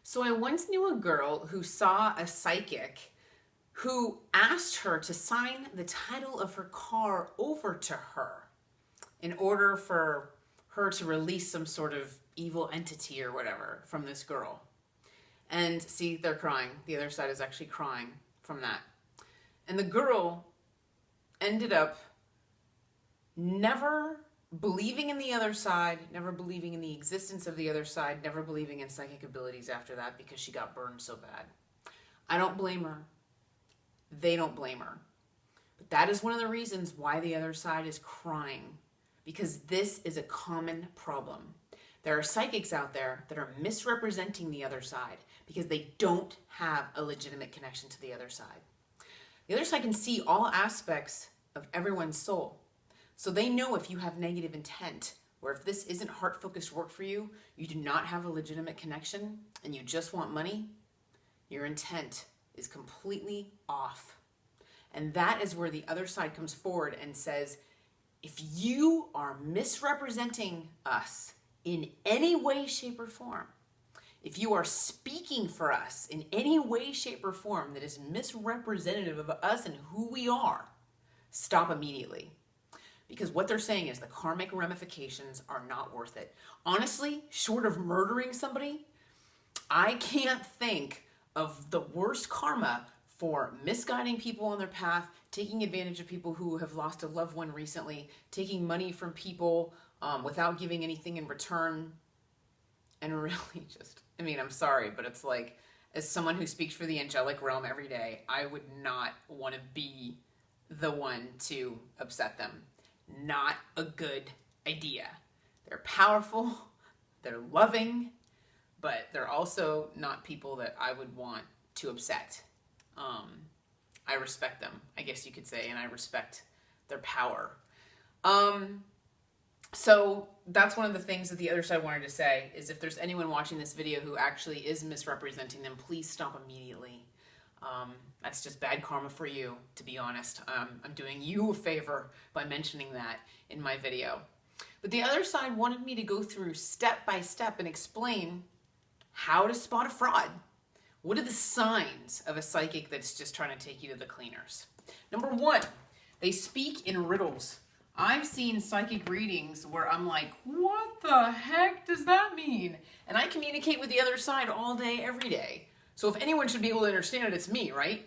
So I once knew a girl who saw a psychic who asked her to sign the title of her car over to her in order for her to release some sort of evil entity or whatever from this girl. And see, they're crying. The other side is actually crying from that. And the girl ended up never believing in the other side, never believing in the existence of the other side, never believing in psychic abilities after that because she got burned so bad. I don't blame her. They don't blame her. But that is one of the reasons why the other side is crying, because this is a common problem. There are psychics out there that are misrepresenting the other side because they don't have a legitimate connection to the other side. The other side can see all aspects of everyone's soul. So they know if you have negative intent, or if this isn't heart-focused work for you, you do not have a legitimate connection, and you just want money, your intent is completely off. And that is where the other side comes forward and says, if you are misrepresenting us in any way, shape, or form, if you are speaking for us in any way, shape, or form that is misrepresentative of us and who we are, stop immediately. Because what they're saying is the karmic ramifications are not worth it. Honestly, short of murdering somebody, I can't think of the worst karma for misguiding people on their path, taking advantage of people who have lost a loved one recently, taking money from people without giving anything in return, and really just, I mean, I'm sorry, but it's like, as someone who speaks for the angelic realm every day, I would not want to be the one to upset them. Not a good idea. They're powerful, they're loving, but they're also not people that I would want to upset. I respect them, I guess you could say, and I respect their power. So that's one of the things that the other side wanted to say, is if there's anyone watching this video who actually is misrepresenting them, please stop immediately. That's just bad karma for you, to be honest. I'm doing you a favor by mentioning that in my video. But the other side wanted me to go through step by step and explain how to spot a fraud. What are the signs of a psychic that's just trying to take you to the cleaners? Number one, they speak in riddles. I've seen psychic readings where I'm like, what the heck does that mean? And I communicate with the other side all day, every day. So if anyone should be able to understand it, it's me, right?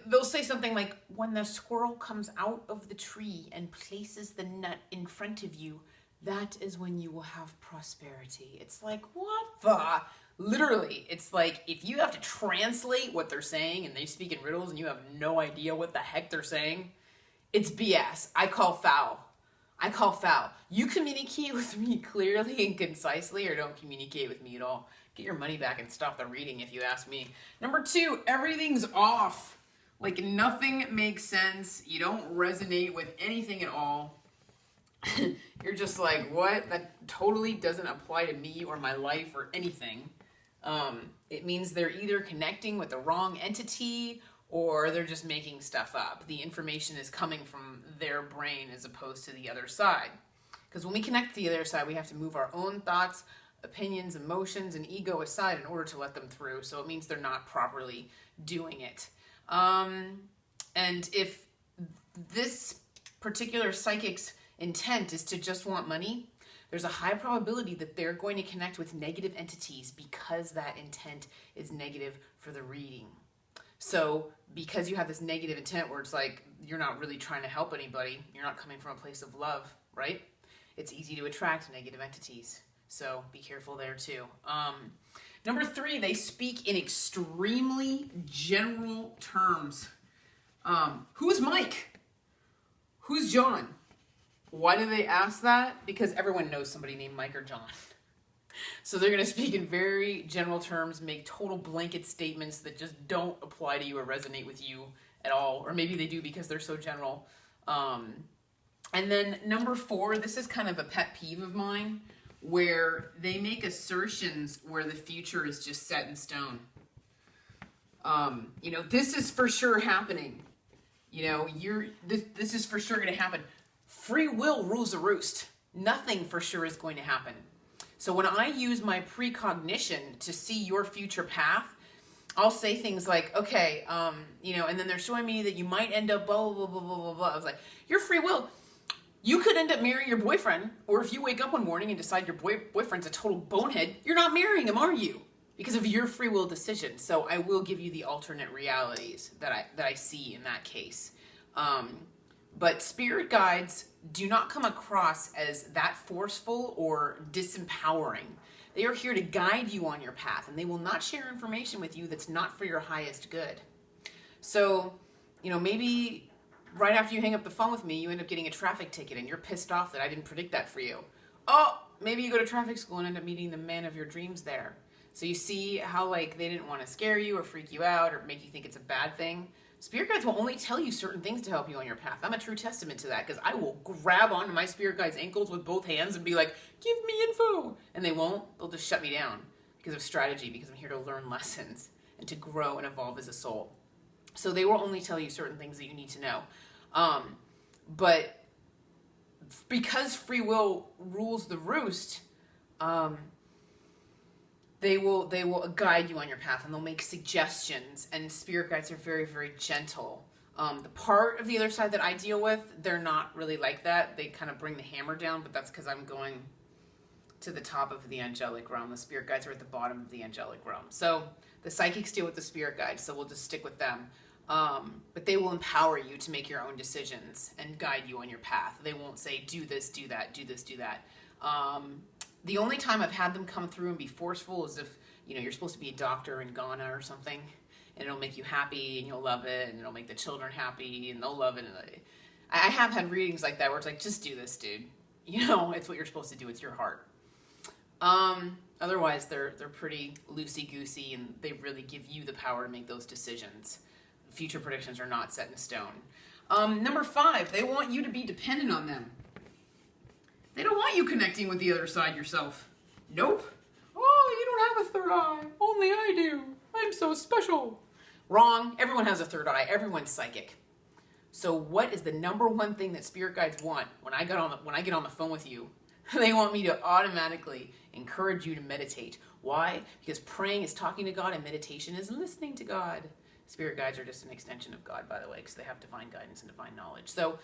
They'll say something like, when the squirrel comes out of the tree and places the nut in front of you, that is when you will have prosperity. It's like, what the? Literally, it's like, if you have to translate what they're saying and they speak in riddles and you have no idea what the heck they're saying, it's BS. I call foul. I call foul. You communicate with me clearly and concisely, or don't communicate with me at all. Get your money back and stop the reading if you ask me. Number two, everything's off. Like nothing makes sense. You don't resonate with anything at all. You're just like, what? That totally doesn't apply to me or my life or anything. It means they're either connecting with the wrong entity or they're just making stuff up. The information is coming from their brain as opposed to the other side. Because when we connect to the other side, we have to move our own thoughts, opinions, emotions, and ego aside in order to let them through. So it means they're not properly doing it. And if this particular psychic's intent is to just want money, there's a high probability that they're going to connect with negative entities because that intent is negative for the reading. So because you have this negative intent where it's like, you're not really trying to help anybody, you're not coming from a place of love, right? It's easy to attract negative entities. So be careful there too. Number three, they speak in extremely general terms. Who's Mike? Who's John? Why do they ask that? Because everyone knows somebody named Mike or John. So they're going to speak in very general terms, make total blanket statements that just don't apply to you or resonate with you at all. Or maybe they do because they're so general. And then number four, this is kind of a pet peeve of mine, where they make assertions where the future is just set in stone. You know, this is for sure happening. You know, this is for sure going to happen. Free will rules the roost. Nothing for sure is going to happen. So when I use my precognition to see your future path, I'll say things like, okay, and then they're showing me that you might end up blah, blah, blah, blah, blah, blah. I was like, your free will. You could end up marrying your boyfriend, or if you wake up one morning and decide your boyfriend's a total bonehead, you're not marrying him, are you? Because of your free will decision. So I will give you the alternate realities that I see in that case. But spirit guides do not come across as that forceful or disempowering. They are here to guide you on your path, and they will not share information with you that's not for your highest good. So, maybe right after you hang up the phone with me, you end up getting a traffic ticket and you're pissed off that I didn't predict that for you. Oh, maybe you go to traffic school and end up meeting the man of your dreams there. So you see how they didn't want to scare you or freak you out or make you think it's a bad thing. Spirit guides will only tell you certain things to help you on your path. I'm a true testament to that, because I will grab onto my spirit guide's ankles with both hands and be like, give me info. And they won't. They'll just shut me down because of strategy, because I'm here to learn lessons and to grow and evolve as a soul. So they will only tell you certain things that you need to know. But because free will rules the roost, they will guide you on your path, and they'll make suggestions, and spirit guides are very, very gentle. The part of the other side that I deal with, they're not really like that. They kind of bring the hammer down, but that's because I'm going to the top of the angelic realm. The spirit guides are at the bottom of the angelic realm. So the psychics deal with the spirit guides, so we'll just stick with them. But they will empower you to make your own decisions and guide you on your path. They won't say, do this, do that, do this, do that. The only time I've had them come through and be forceful is if, you're supposed to be a doctor in Ghana or something, and it'll make you happy and you'll love it, and it'll make the children happy and they'll love it. And I have had readings like that where it's like, just do this, dude. It's what you're supposed to do. It's your heart. Otherwise, they're pretty loosey-goosey, and they really give you the power to make those decisions. Future predictions are not set in stone. Number 5, they want you to be dependent on them. They don't want you connecting with the other side yourself. Nope. Oh, you don't have a third eye. Only I do. I'm so special. Wrong. Everyone has a third eye. Everyone's psychic. So what is the number one thing that spirit guides want when I get on the phone with you? They want me to automatically encourage you to meditate. Why? Because praying is talking to God, and meditation is listening to God. Spirit guides are just an extension of God, by the way, because they have divine guidance and divine knowledge. So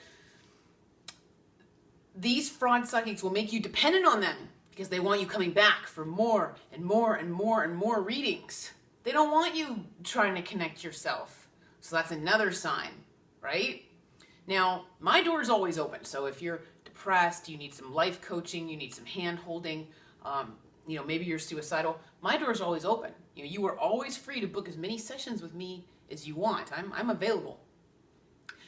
these fraud psychics will make you dependent on them because they want you coming back for more and more and more and more readings. They don't want you trying to connect yourself. So that's another sign, right? Now, my door is always open. So if you're depressed, you need some life coaching, you need some hand holding, maybe you're suicidal, my door is always open. You are always free to book as many sessions with me as you want. I'm available.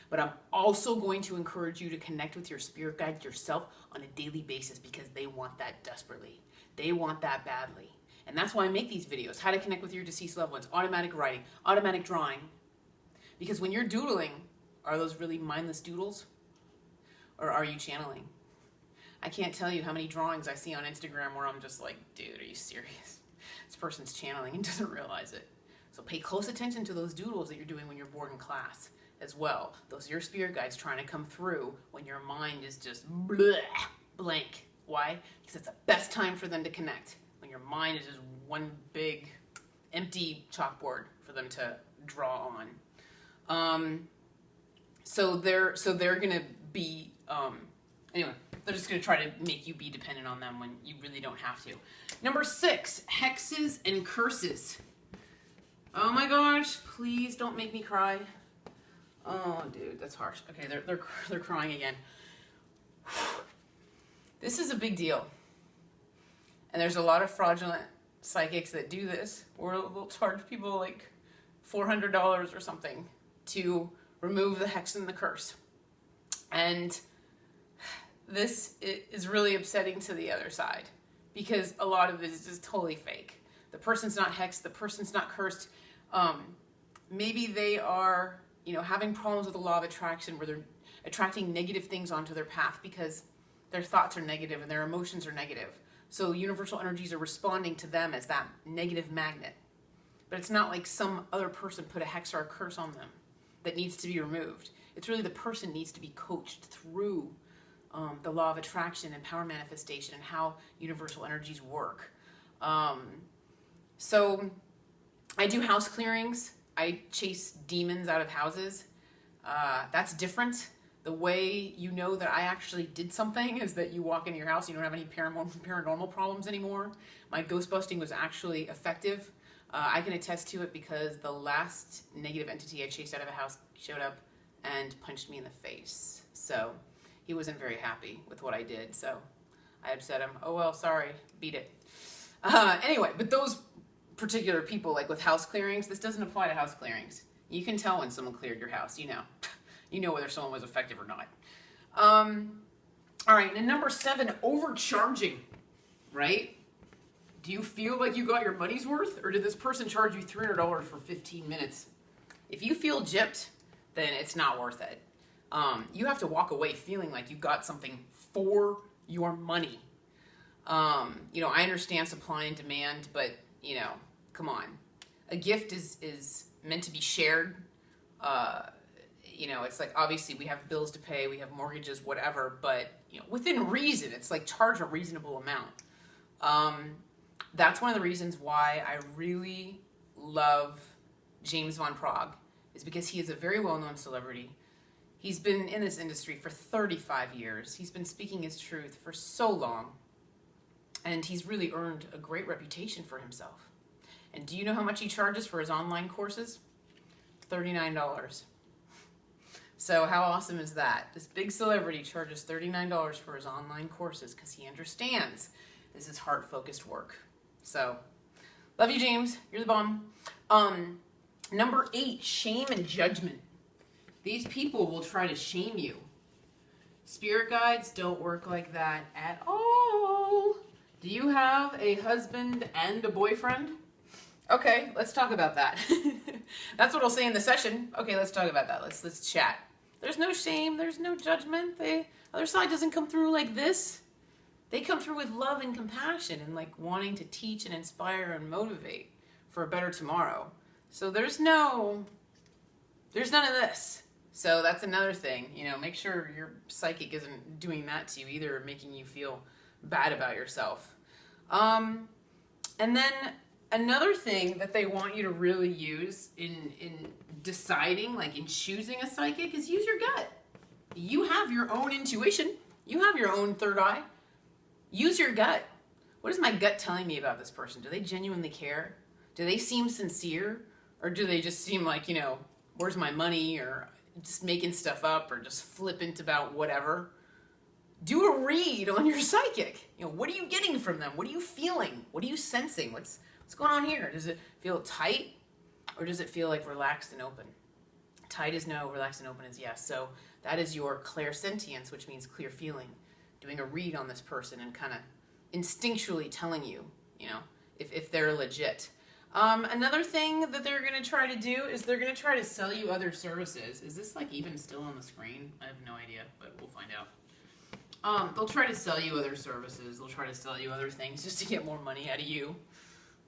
But I'm also going to encourage you to connect with your spirit guide yourself on a daily basis, because they want that desperately. They want that badly. And that's why I make these videos. How to connect with your deceased loved ones, automatic writing, automatic drawing. Because when you're doodling, are those really mindless doodles? Or are you channeling? I can't tell you how many drawings I see on Instagram where I'm just like, dude, are you serious? This person's channeling and doesn't realize it. So pay close attention to those doodles that you're doing when you're bored in class as well. Those are your spirit guides trying to come through when your mind is just blank. Why? Because it's the best time for them to connect. When your mind is just one big empty chalkboard for them to draw on. So they're gonna be anyway. They're just gonna try to make you be dependent on them when you really don't have to. Number 6, hexes and curses. Oh my gosh! Please don't make me cry. Oh, dude, that's harsh. Okay, they're crying again. This is a big deal, and there's a lot of fraudulent psychics that do this, or they'll charge people like $400 or something to remove the hex and the curse. And this is really upsetting to the other side, because a lot of it is just totally fake. The person's not hexed, the person's not cursed. Maybe they are, having problems with the law of attraction, where they're attracting negative things onto their path because their thoughts are negative and their emotions are negative. So universal energies are responding to them as that negative magnet. But it's not like some other person put a hex or a curse on them that needs to be removed. It's really the person needs to be coached through the law of attraction and power manifestation and how universal energies work. So I do house clearings. I chase demons out of houses. That's different. The way you know that I actually did something is that you walk into your house, you don't have any paranormal problems anymore. My ghost busting was actually effective. I can attest to it because the last negative entity I chased out of a house showed up and punched me in the face. So he wasn't very happy with what I did. So I had said him, oh, well, sorry, beat it. Anyway, but those particular people, like with house clearings, this doesn't apply to house clearings. You can tell when someone cleared your house, you know. You know whether someone was effective or not. All right, and number 7, overcharging, right? Do you feel like you got your money's worth, or did this person charge you $300 for 15 minutes? If you feel gypped, then it's not worth it. You have to walk away feeling like you got something for your money. You know, I understand supply and demand, but, you know, come on. A gift is meant to be shared. You know, it's like, obviously we have bills to pay, we have mortgages, whatever, but, you know, within reason, it's like charge a reasonable amount. That's one of the reasons why I really love James Van Praagh, is because he is a very well-known celebrity. He's been in this industry for 35 years. He's been speaking his truth for so long, and he's really earned a great reputation for himself. And do you know how much he charges for his online courses? $39. So how awesome is that? This big celebrity charges $39 for his online courses because he understands this is heart-focused work. So, love you, James. You're the bomb. Number 8, shame and judgment. These people will try to shame you. Spirit guides don't work like that at all. Do you have a husband and a boyfriend? Okay, let's talk about that. That's what I'll say in the session. Okay, let's talk about that. Let's chat. There's no shame. There's no judgment. The other side doesn't come through like this. They come through with love and compassion and like wanting to teach and inspire and motivate for a better tomorrow. So there's none of this. So that's another thing. You know, make sure your psychic isn't doing that to you either, or making you feel bad about yourself. And then another thing that they want you to really use in deciding, like in choosing a psychic, is use your gut. You have your own intuition. You have your own third eye. Use your gut. What is my gut telling me about this person? Do they genuinely care? Do they seem sincere? Or do they just seem like, you know, where's my money? Or just making stuff up, or just flippant about whatever? Do a read on your psychic. You know, what are you getting from them? What are you feeling? What are you sensing? What's going on here? Does it feel tight, or does it feel like relaxed and open? Tight is no, relaxed and open is yes. So that is your clairsentience, which means clear feeling. Doing a read on this person and kind of instinctually telling you, you know, if they're legit. Another thing that they're going to try to do is they're going to try to sell you other services. Is this like even still on the screen? I have no idea, but we'll find out. They'll try to sell you other services. They'll try to sell you other things just to get more money out of you.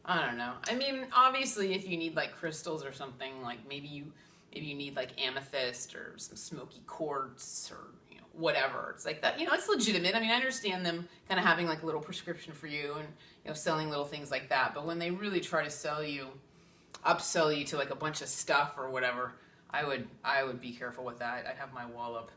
I don't know. I mean, obviously, if you need like crystals or something, like maybe you need like amethyst or some smoky quartz or, you know, whatever. It's like that. You know, it's legitimate. I mean, I understand them kind of having like a little prescription for you and, you know, selling little things like that. But when they really try to sell you, upsell you to like a bunch of stuff or whatever, I would be careful with that. I'd have my wall up.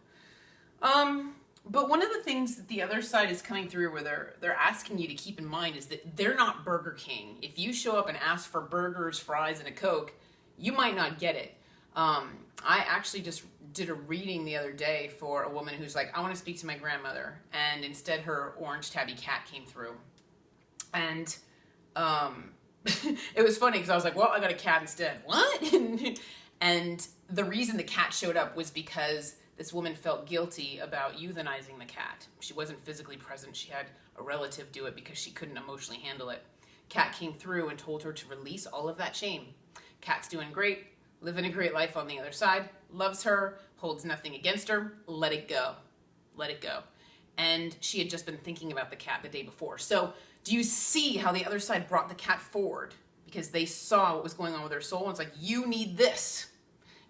But one of the things that the other side is coming through where they're asking you to keep in mind is that they're not Burger King. If you show up and ask for burgers, fries, and a Coke, you might not get it. I actually just did a reading the other day for a woman who's like, I want to speak to my grandmother. And instead her orange tabby cat came through. And it was funny because I was like, well, I got a cat instead. What? And the reason the cat showed up was because this woman felt guilty about euthanizing the cat. She wasn't physically present. She had a relative do it because she couldn't emotionally handle it. Cat came through and told her to release all of that shame. Cat's doing great, living a great life on the other side, loves her, holds nothing against her, let it go. Let it go. And she had just been thinking about the cat the day before. So do you see how the other side brought the cat forward? Because they saw what was going on with her soul, and it's like, you need this.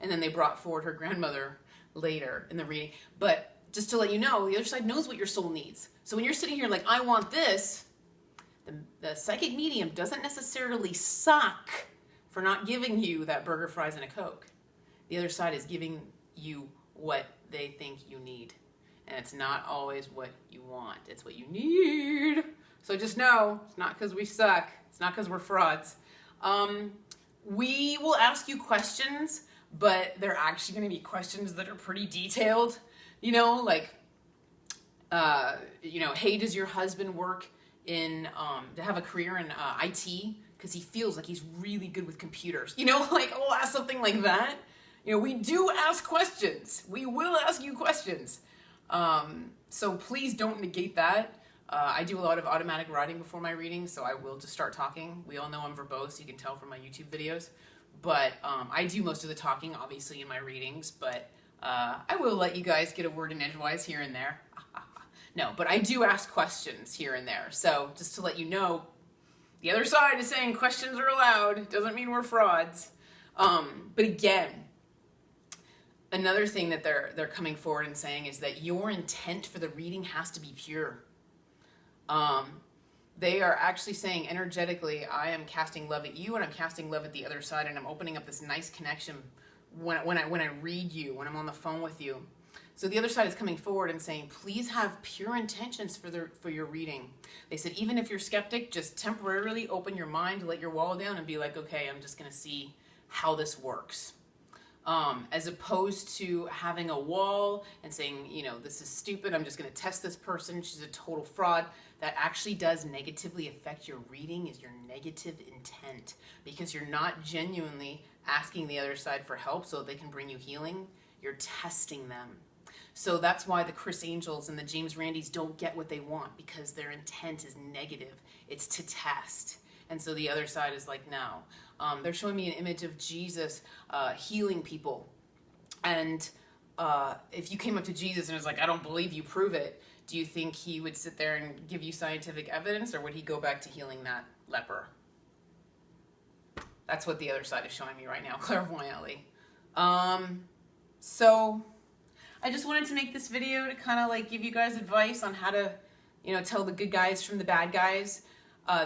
And then they brought forward her grandmother later in the reading. But just to let you know, the other side knows what your soul needs. So when you're sitting here like, I want this, the psychic medium doesn't necessarily suck for not giving you that burger, fries, and a Coke. The other side is giving you what they think you need. And it's not always what you want. It's what you need. So just know, it's not because we suck. It's not because we're frauds. We will ask you questions, but they're actually going to be questions that are pretty detailed. You know, like, hey, does your husband work in, to have a career in IT? Because he feels like he's really good with computers. You know, like, we'll ask something like that. You know, we do ask questions. We will ask you questions. So please don't negate that. I do a lot of automatic writing before my readings, so I will just start talking. We all know I'm verbose, you can tell from my YouTube videos. But I do most of the talking, obviously, in my readings, but I will let you guys get a word in edgewise here and there. No, but I do ask questions here and there. So just to let you know, the other side is saying questions are allowed. It doesn't mean we're frauds. But again, another thing that they're coming forward and saying is that your intent for the reading has to be pure. They are actually saying energetically, I am casting love at you and I'm casting love at the other side, and I'm opening up this nice connection when I read you, when I'm on the phone with you. So the other side is coming forward and saying, please have pure intentions for your reading. They said, even if you're skeptic, just temporarily open your mind, let your wall down and be like, okay, I'm just going to see how this works. As opposed to having a wall and saying, you know, this is stupid, I'm just going to test this person, she's a total fraud. That actually does negatively affect your reading, is your negative intent, because you're not genuinely asking the other side for help so they can bring you healing. You're testing them. So that's why the Chris Angels and the James Randys don't get what they want, because their intent is negative. It's to test. And so the other side is like, no. They're showing me an image of Jesus healing people. And if you came up to Jesus and was like, I don't believe you, prove it, do you think he would sit there and give you scientific evidence, or would he go back to healing that leper? That's what the other side is showing me right now, clairvoyantly. So I just wanted to make this video to kind of like give you guys advice on how to, you know, tell the good guys from the bad guys.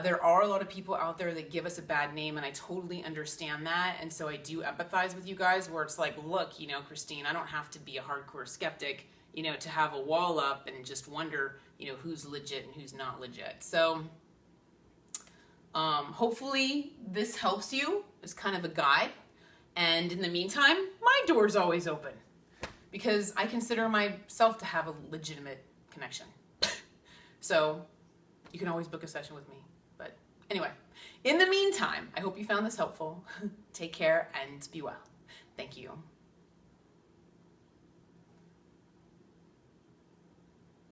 There are a lot of people out there that give us a bad name, and I totally understand that. And so I do empathize with you guys, where it's like, look, you know, Christine, I don't have to be a hardcore skeptic, you know, to have a wall up and just wonder, you know, who's legit and who's not legit. So hopefully this helps you as kind of a guide. And in the meantime, my door's always open, because I consider myself to have a legitimate connection. So you can always book a session with me. But anyway, in the meantime, I hope you found this helpful. Take care and be well. Thank you.